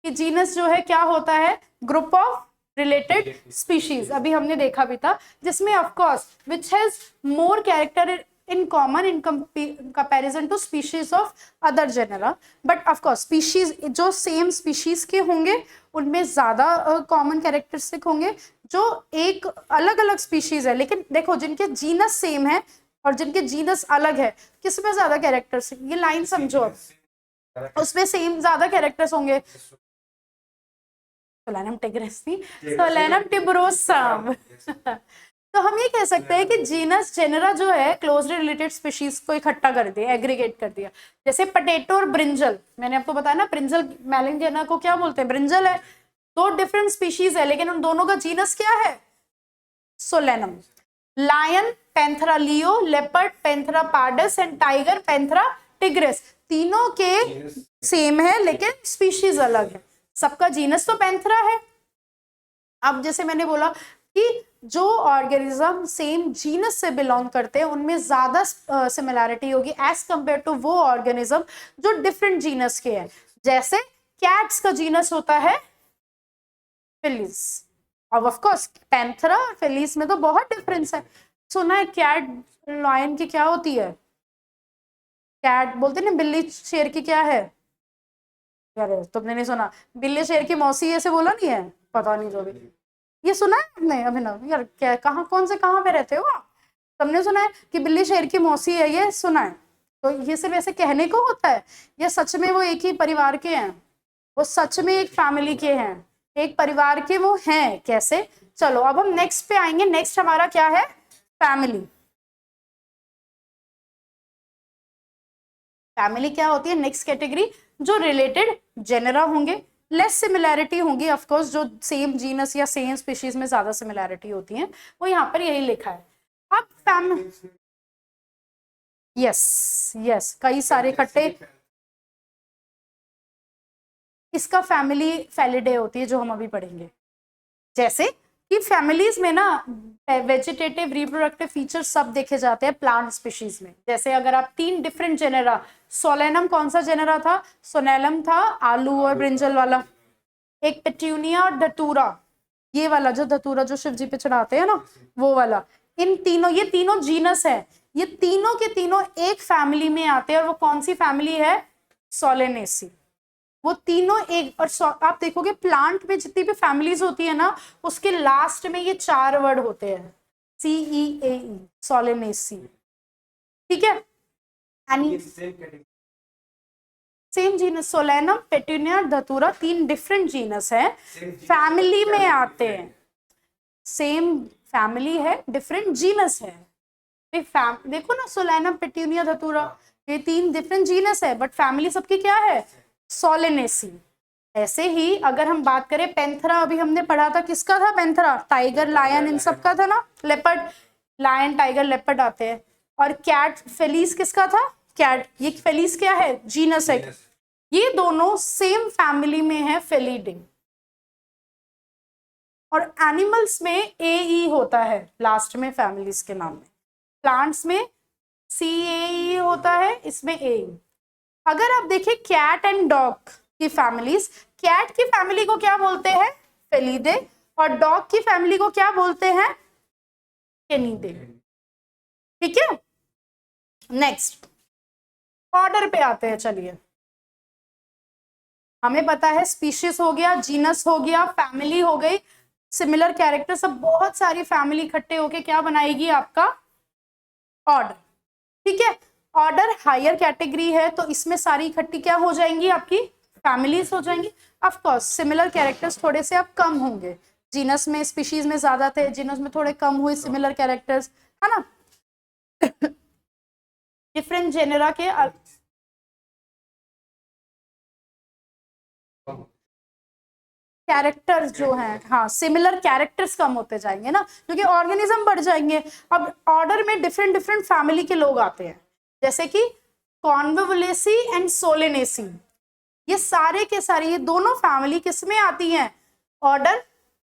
कि जीनस जो है क्या होता है, ग्रुप ऑफ रिलेटेड स्पीशीज, अभी हमने देखा भी था, जिसमें of course which has more character in common in comparison to species of other genera. But of course species जो सेम स्पीशीज के होंगे उनमें ज्यादा कॉमन कैरेक्टरिस्टिक होंगे, जो एक अलग अलग स्पीशीज है लेकिन देखो जिनके जीनस सेम है और जिनके जीनस अलग है, किसमें ज्यादा कैरेक्टर्स, ये लाइन समझो अब, उसमें सेम ज्यादा कैरेक्टर्स होंगे। सोलेनम टिग्रिस नहीं, सोलेनम टिब्रोसम। तो हम ये कह सकते हैं कि जीनस जेनरा जो है क्लोजली रिलेटेड स्पीशीज को इकट्ठा कर दिया, एग्रीगेट कर दिया। जैसे पोटैटो और ब्रिंजल, मैंने आपको बताया ना, ब्रिंजल मैलिंगेना को क्या बोलते हैं, ब्रिंजल है। दो डिफरेंट स्पीशीज है लेकिन उन दोनों का जीनस क्या है, Solanum. Lion Panthera leo, leopard Panthera pardus and tiger Panthera tigris, तीनों के सेम है लेकिन स्पीशीज अलग है, सबका जीनस तो पैंथरा है। अब जैसे मैंने बोला कि जो ऑर्गेनिज्म सेम जीनस से बिलोंग करते हैं उनमें ज्यादा सिमिलैरिटी होगी एज कंपेयर टू वो ऑर्गेनिज्म जो डिफरेंट जीनस के हैं। जैसे कैट्स का जीनस होता है फिलिस, अब ऑफ कोर्स पैंथरा और फिलिस में तो बहुत डिफरेंस है। सुना है कैट लायन की क्या होती है, कैट बोलते ना बिल्ली शेर की क्या है, यार तुमने नहीं सुना, बिल्ली शेर की मौसी, ऐसे बोला नहीं है, पता नहीं जो भी, ये सुना है आपने अभिनव, यार क्या कहाँ कौन से कहाँ पे रहते हो आप, तुमने सुना है कि बिल्ली शेर की मौसी है, ये सुना है? तो ये सिर्फ ऐसे कहने को होता है, ये सच में वो एक ही परिवार के हैं, वो सच में एक फैमिली के हैं, एक परिवार के वो हैं कैसे। चलो अब हम नेक्स्ट पे आएंगे, नेक्स्ट हमारा क्या है, फैमिली। फैमिली क्या होती है, नेक्स्ट कैटेगरी, जो रिलेटेड जेनरा होंगे, लेस सिमिलैरिटी होंगी ऑफ कोर्स, जो सेम जीनस या सेम स्पीशीज में ज्यादा सिमिलैरिटी होती है, वो यहाँ पर यही लिखा है। अब फैमिली, यस यस, कई सारे इकट्ठे, इसका फैमिली फैलिडे होती है जो हम अभी पढ़ेंगे। जैसे कि फैमिलीज में ना वेजिटेटिव रिप्रोडक्टिव फीचर्स सब देखे जाते हैं प्लांट स्पीशीज में। जैसे अगर आप तीन डिफरेंट जेनेरा, सोलेनम कौन सा जेनेरा था, सोनेलम था आलू और ब्रिंजल वाला, एक पेट्यूनिया और धतूरा, ये वाला जो धतूरा जो शिव जी पे चढ़ाते हैं ना वो वाला, इन तीनों, ये तीनों जीनस है, ये तीनों के तीनों एक फैमिली में आते हैं और वो कौन सी फैमिली है, सोलेनेसी। वो तीनों एक, और आप देखोगे प्लांट में जितनी भी फैमिलीज होती है ना उसके लास्ट में ये चार वर्ड होते हैं, CEAE, सोलेनेसी। ठीक है, सेम जीनस, सोलेनम पेट्यूनिया धतूरा, तीन डिफरेंट जीनस है, फैमिली में आते हैं, सेम फैमिली है डिफरेंट जीनस है। देखो ना, सोलेनम पेट्यूनिया धतूरा, ये तीन डिफरेंट जीनस है बट फैमिली सबकी क्या है, सोलेनेसी। ऐसे ही अगर हम बात करें पैंथरा, अभी हमने पढ़ा था किसका था पैंथरा, टाइगर लायन इन सब का था ना, लेपर्ड, लायन टाइगर लेपर्ड आते हैं। और कैट फेलिस किसका था, कैट, ये फेलिस क्या है, जीनस है। ये दोनों सेम फैमिली में है, फेलिडे। और एनिमल्स में AE होता है लास्ट में फैमिलीज के नाम में, प्लांट्स में CAE होता है, इसमें AE। अगर आप देखें कैट एंड डॉग की फैमिलीज, कैट की फैमिली को क्या बोलते हैं, फेलिडे, और डॉग की फैमिली को क्या बोलते हैं, कैनिडे। ठीक है, नेक्स्ट ऑर्डर पे आते हैं। चलिए, हमें पता है स्पीशीज हो गया, जीनस हो गया, फैमिली हो गई, सिमिलर कैरेक्टर, सब बहुत सारी फैमिली इकट्ठे होके क्या बनाएगी, आपका ऑर्डर। ठीक है, ऑर्डर हायर कैटेगरी है तो इसमें सारी इकट्ठी क्या हो जाएंगी, आपकी फैमिलीज हो जाएंगी। ऑफ कोर्स सिमिलर कैरेक्टर्स थोड़े से अब कम होंगे, जीनस में स्पीशीज में ज्यादा थे, जीनस में थोड़े कम हुए सिमिलर कैरेक्टर्स, है ना। डिफरेंट जेनेरा के कैरेक्टर्स जो हैं, हाँ सिमिलर कैरेक्टर्स कम होते जाएंगे ना, क्योंकि ऑर्गेनिज्म बढ़ जाएंगे। अब ऑर्डर में डिफरेंट डिफरेंट फैमिली के लोग आते हैं, जैसे कि कॉन्वोवुलेसी एंड सोलेनेसी, ये सारे के सारे ये दोनों फैमिली किसमें आती हैं, ऑर्डर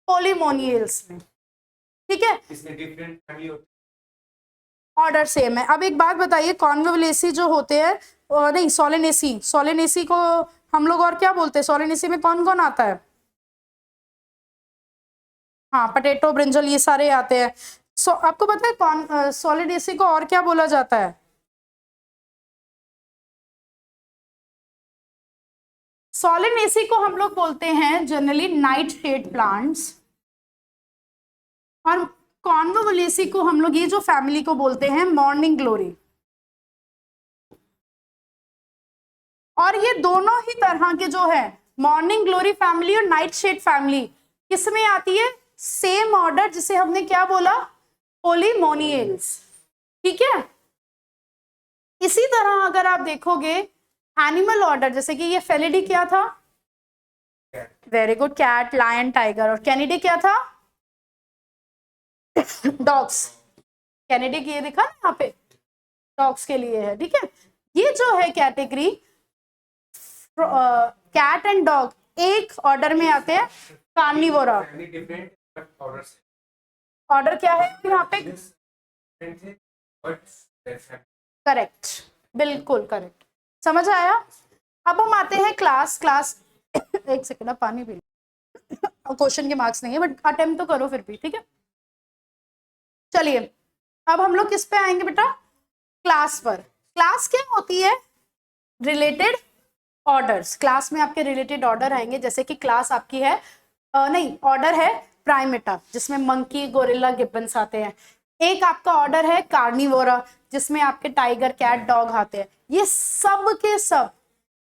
पोलीमोनियल्स में, ठीक है। डिफरेंट फैमिली ऑर्डर सेम है। अब एक बात बताइए, कॉन्वोवुलेसी जो होते हैं, नहीं सोलेनेसी, सोलेनेसी को हम लोग और क्या बोलते हैं, सोलेनेसी में कौन कौन आता है, हाँ पटेटो ब्रिंजल ये सारे आते हैं। आपको पता है कौन सोलिडेसी को और क्या बोला जाता है, सोलिनेसी को हम लोग बोलते हैं जनरली नाइट शेड प्लांट्स, और कॉन्वोवुलेसी को हम लोग ये जो फैमिली को बोलते हैं मॉर्निंग ग्लोरी। और ये दोनों ही तरह के जो है मॉर्निंग ग्लोरी फैमिली और नाइट शेड फैमिली किसमें आती है, सेम ऑर्डर जिसे हमने क्या बोला, पोलीमोनियल्स, ठीक है। इसी तरह अगर आप देखोगे एनिमल ऑर्डर, जैसे कि ये फेलिडी क्या था, very good, cat lion tiger, और कैनिडी क्या था, डॉग्स, कैनिडी की ये दिखा ना यहाँ पे, डॉग्स के लिए है, ठीक है। ये जो है कैटेगरी कैट एंड डॉग एक ऑर्डर में आते हैं, कार्निवोरा। ऑर्डर क्या है यहाँ पे, करेक्ट, बिल्कुल करेक्ट, समझ आया। अब हम आते हैं क्लास, एक सेकेंड पानी पी लो, क्वेश्चन के मार्क्स नहीं है बट अटेम्प्ट तो करो फिर भी, ठीक है। चलिए अब हम लोग किस पे आएंगे बेटा, क्लास पर। क्लास क्या होती है, रिलेटेड ऑर्डर्स, क्लास में आपके रिलेटेड ऑर्डर आएंगे, जैसे कि क्लास आपकी है नहीं ऑर्डर है प्राइमेटा, जिसमें मंकी गोरिल्ला गिब्बन्स आते हैं। एक आपका ऑर्डर है कार्निवोरा, जिसमें आपके टाइगर कैट डॉग आते हैं। ये सब के सब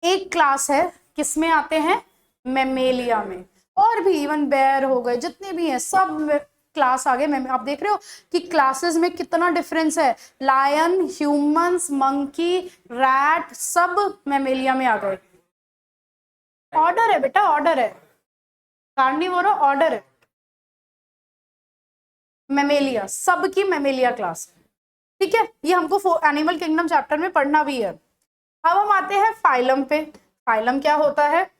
एक क्लास है, किसमें आते हैं, मैमेलिया में। और भी इवन बेयर हो गए, जितने भी हैं सब क्लास आ गए। आप देख रहे हो कि क्लासेस में कितना डिफरेंस है, लायन, ह्यूमंस, मंकी, रैट, सब मैमेलिया में आ गए। ऑर्डर है बेटा, ऑर्डर है, कार्निवोरा ऑर्डर है, मैमेलिया, सबकी मैमेलिया क्लास, ठीक है। ये हमको एनिमल किंगडम चैप्टर में पढ़ना भी है। अब हम आते हैं फाइलम पे। फाइलम क्या होता है,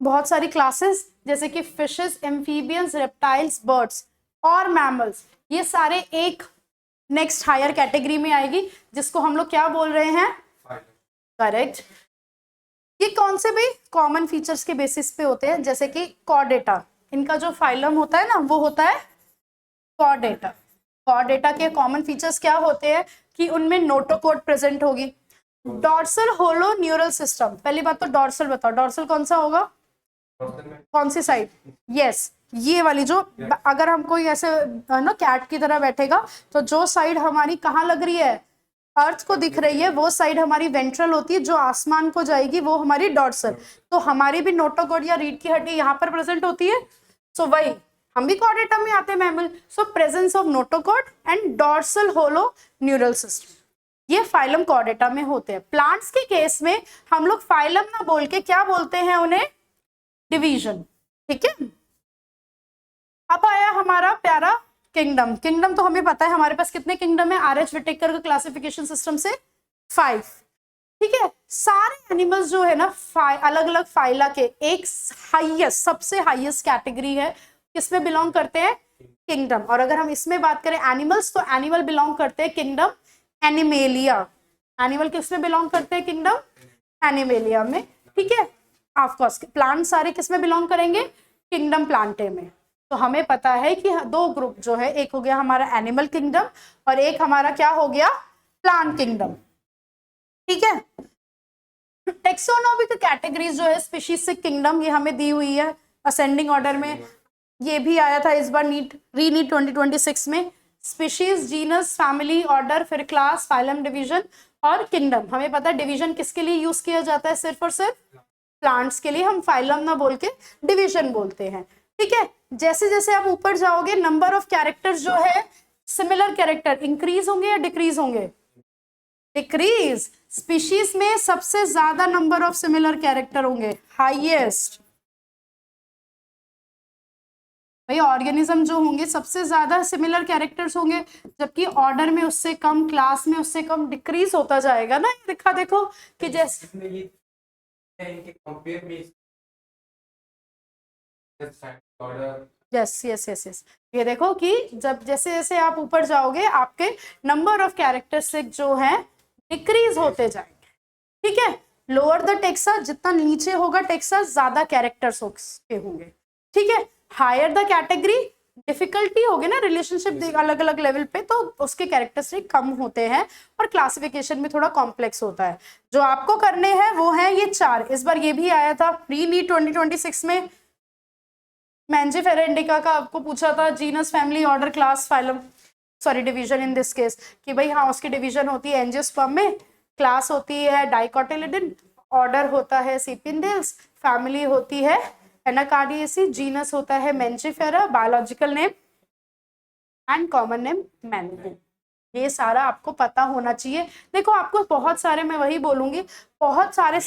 बहुत सारी क्लासेस, जैसे कि फिशेस, एम्फीबियंस, रेप्टाइल्स, बर्ड्स और मैमल्स, ये सारे एक नेक्स्ट हायर कैटेगरी में आएगी, जिसको हम लोग क्या बोल रहे हैं, करेक्ट। ये कौन से भी कॉमन फीचर्स के बेसिस पे होते हैं, जैसे कि कॉर्डेटा, इनका जो फाइलम होता है ना वो होता है कॉर्डेटा। कॉर्डेटा के कॉमन फीचर्स क्या होते हैं कि उनमें नोटोकोड प्रेजेंट होगी, डॉर्सल होलो न्यूरल सिस्टम। पहली बात तो डॉर्सल बताओ, डॉर्सल कौन सा होगा, कौन सी साइड, यस ये वाली, जो अगर हम कोई ऐसे ना कैट की तरह बैठेगा तो जो साइड हमारी कहाँ लग रही है, अर्थ को दिख रही है, वो साइड हमारी वेंट्रल होती है, जो आसमान को जाएगी वो हमारी डॉर्सल। तो हमारी भी नोटोकोड या रीढ़ की हड्डी यहाँ पर प्रेजेंट होती है, सो वही हम भी कॉर्डेटा में आते हैं mammal. So presence of notochord and dorsal hollow neural system, ये फाइलम कॉर्डेटा में होते हैं। प्लांट्स के केस में हम लोग फाइलम ना बोल के क्या बोलते हैं उन्हें, डिवीजन, ठीक है। अब आया हमारा प्यारा किंगडम। किंगडम तो हमें पता है हमारे पास कितने किंगडम है, आर एच विटेकर का क्लासिफिकेशन सिस्टम से 5, ठीक है। सारे एनिमल्स जो है ना अलग अलग फाइला के एक हाईएस्ट, सबसे हाईएस्ट कैटेगरी है, किसमें बिलोंग करते हैं, किंगडम। और अगर हम इसमें बात करें एनिमल्स, तो एनिमल बिलोंग करते हैं किंगडम एनिमेलिया। एनिमल किसमें बिलोंग करते हैं, किंगडम एनिमेलिया में, ठीक है। ऑफकोर्स प्लांट सारे किसमें बिलोंग करेंगे, किंगडम प्लांटे में। तो हमें पता है कि दो ग्रुप जो है, एक हो गया हमारा एनिमल किंगडम और एक हमारा क्या हो गया, प्लांट किंगडम, ठीक है। टेक्सोनोमिक कैटेगरीज जो है स्पीशीज से किंगडम, ये हमें दी हुई है असेंडिंग ऑर्डर में। ये भी आया था इस बार नीट 2026 में, स्पीशीज, जीनस, फैमिली, ऑर्डर, फिर क्लास, फाइलम, डिवीजन और किंगडम। हमें पता है डिवीजन किसके लिए यूज किया जाता है, सिर्फ और सिर्फ प्लांट्स के लिए। हम फाइलम ना बोल के डिवीजन बोलते हैं, ठीक है। जैसे जैसे आप ऊपर जाओगे नंबर ऑफ कैरेक्टर्स जो है सिमिलर कैरेक्टर इंक्रीज होंगे या डिक्रीज होंगे, डिक्रीज। स्पीशीज में सबसे ज्यादा नंबर ऑफ सिमिलर कैरेक्टर होंगे, हाईएस्ट। भाई ऑर्गेनिज्म जो होंगे सबसे ज्यादा सिमिलर कैरेक्टर्स होंगे, जबकि ऑर्डर में उससे कम, क्लास में उससे कम डिक्रीज होता जाएगा ना। दिखा देखो कि जैसे यस यस यस यस, ये देखो कि जब जैसे जैसे आप ऊपर जाओगे आपके नंबर ऑफ कैरेक्टरिस्टिक जो है डिक्रीज होते जाएंगे, ठीक है। लोअर द टेक्सा, जितना नीचे होगा टेक्सा ज्यादा कैरेक्टर्स के होंगे, ठीक है। हायर द कैटेगरी, डिफिकल्टी होगी ना रिलेशनशिप अलग अलग लेवल पे, तो उसके कैरेक्टरिस्टिक कम होते हैं और क्लासिफिकेशन में थोड़ा कॉम्प्लेक्स होता है। जो आपको करने हैं वो है ये 4। इस बार ये भी आया था प्री नीट 2026 में, मैंजीफेरा इंडिका का आपको पूछा था, genus, family, order, class, phylum, sorry division in this case, कि भाई हाँ उसकी डिवीजन होती है एंजियोस्पर्म में, क्लास होती है डाइकोटिलिडन, ऑर्डर होता है सिपिंडेल्स, फैमिली होती है एनाकार्डियेसी, जीनस होता है Mangifera, biological name and common name मैनग्रीन। ये सारा आपको पता होना चाहिए। देखो आपको बहुत सारे, मैं वही बोलूंगी, बहुत सारे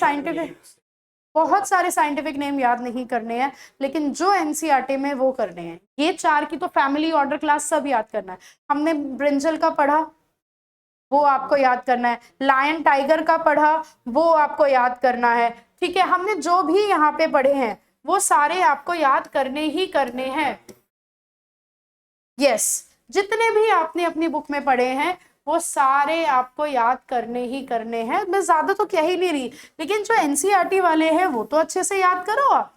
साइंटिफिक नेम याद नहीं करने हैं, लेकिन जो एनसीईआरटी में वो करने हैं। ये 4 की तो फैमिली, ऑर्डर, क्लास सब याद करना है। हमने ब्रिंजल का पढ़ा, वो आपको याद करना है। लायन टाइगर का पढ़ा, वो आपको याद करना है, ठीक है। हमने जो भी यहाँ पे पढ़े हैं वो सारे आपको याद करने ही करने हैं। यस, जितने भी आपने अपनी बुक में पढ़े हैं वो सारे आपको याद करने ही करने हैं। मैं ज्यादा तो कह ही नहीं रही, लेकिन जो एनसीईआरटी वाले हैं वो तो अच्छे से याद करो आप,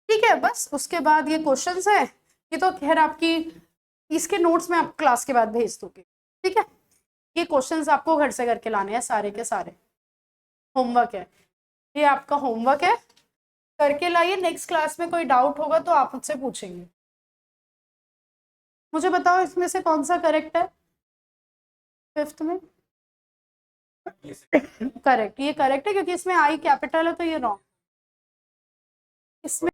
ठीक है। बस उसके बाद ये क्वेश्चंस है, ये तो खैर आपकी इसके नोट्स में आप क्लास के बाद भेज दूंगी, ठीक है। ये क्वेश्चंस आपको घर से करके लाने हैं सारे के सारे, होमवर्क है ये, आपका होमवर्क है, करके लाइए। नेक्स्ट क्लास में कोई डाउट होगा तो आप मुझसे पूछेंगे। मुझे बताओ इसमें से कौन सा करेक्ट है 5th में? करेक्ट, ये करेक्ट है क्योंकि इसमें आई कैपिटल है, तो ये रॉन्ग। इसमें